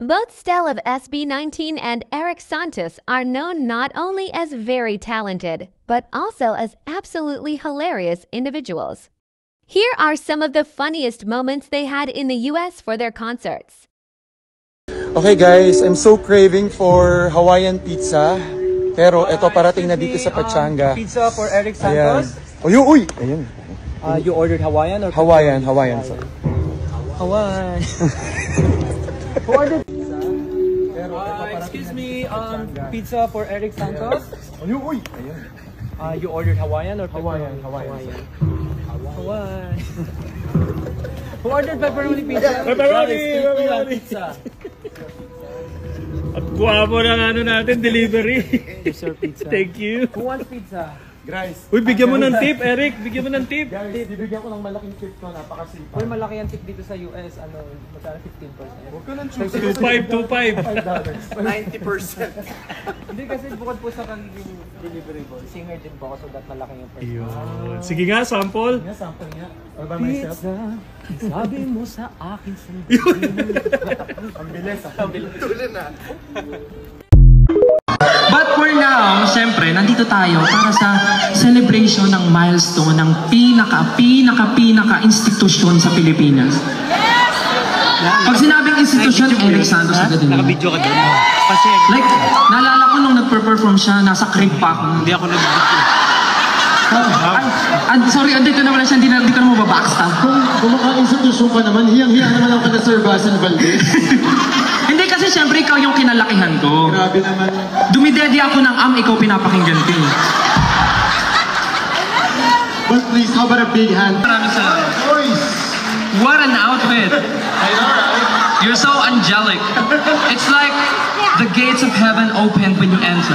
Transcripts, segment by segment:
Both Stell of SB19 and Eric Santos are known not only as very talented, but also as absolutely hilarious individuals. Here are some of the funniest moments they had in the US for their concerts. Okay guys, I'm so craving for Hawaiian pizza. Pero ito parating na dito sa Pachanga. Pizza for Eric Santos. Ayan. Uy! Ayan. You ordered Hawaiian or Hawaiian, sir. Hawaiian. Who ordered pizza? Excuse me, pizza for Eric Santos. Uy! Ayan. You ordered Hawaiian or Hawaiian. Hawaiian. Who ordered pepperoni pizza? Pepperoni Pizza. At guwapo ng ano natin, delivery. Sir, pizza. Thank you. Who wants pizza? Guys. Uy, bigyan mo ng tip, Eric. Bigyan mo ng tip. Guys, bibigyan ko ng malaking tip ko. Napakasipag. Uy, malaki ang tip dito sa US. Ano, magkano 15%? Huwag ka nang choose. 2.5. 90%. Hindi kasi bukod po sa kagiging delivery boy, singer din po ako so that malaki yung price. Yun. Sige nga, sample. Nga, sample nga. All by myself. Pizza, sabi mo sa akin sa Ang bilis. Ang bilis. Tuloy na. But for now, syempre, nandito tayo para sa celebration ng milestone ng pinaka-institusyon sa Pilipinas. Pag sinabing institusyon, Eric Santos agad din. Naka-video ka doon. Like, naalala ko nung nagper-perform siya, nasa crib pa ako. Hindi ako nag-video. Sorry, andito naman siya, hindi ko na mababackstab. Kung maka-institusyon ka naman, hiyang-hiya naman ako na Sir Basil Valdez. Hindi kasi syempre ikaw yung kinalakihan ko. Grabe naman. Dumidedi ako ng ikaw pinapakinggan ko. But please, how about a big hand? Maraming salamat. Boys! What an outfit! I know, right? You're so angelic. It's like the gates of heaven opened when you enter.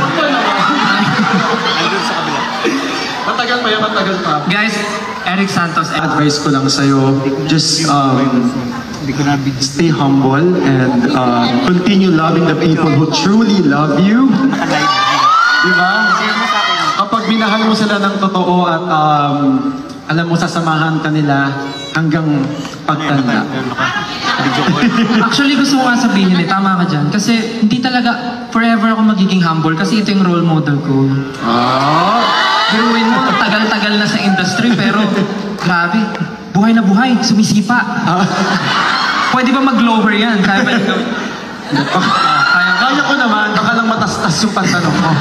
Matagal pa yan, matagal pa. Guys, Eric Santos. Advice ko lang sa'yo, just stay humble and continue loving the people who truly love you. Diba? Kapag minahal mo sila ng totoo at alam mo sasamahan ka nila hanggang pagtanda. Actually, gusto ko nga sabihin tama ka dyan. Kasi hindi talaga forever ako magiging humble kasi ito yung role model ko. Biruin mo, tagal-tagal na sa industry pero grabe, buhay na buhay, sumisipa. Pwede ba mag-lower yan? Kaya ba ikaw? Kaya ko naman, baka lang matas-tas yung pantanong mo.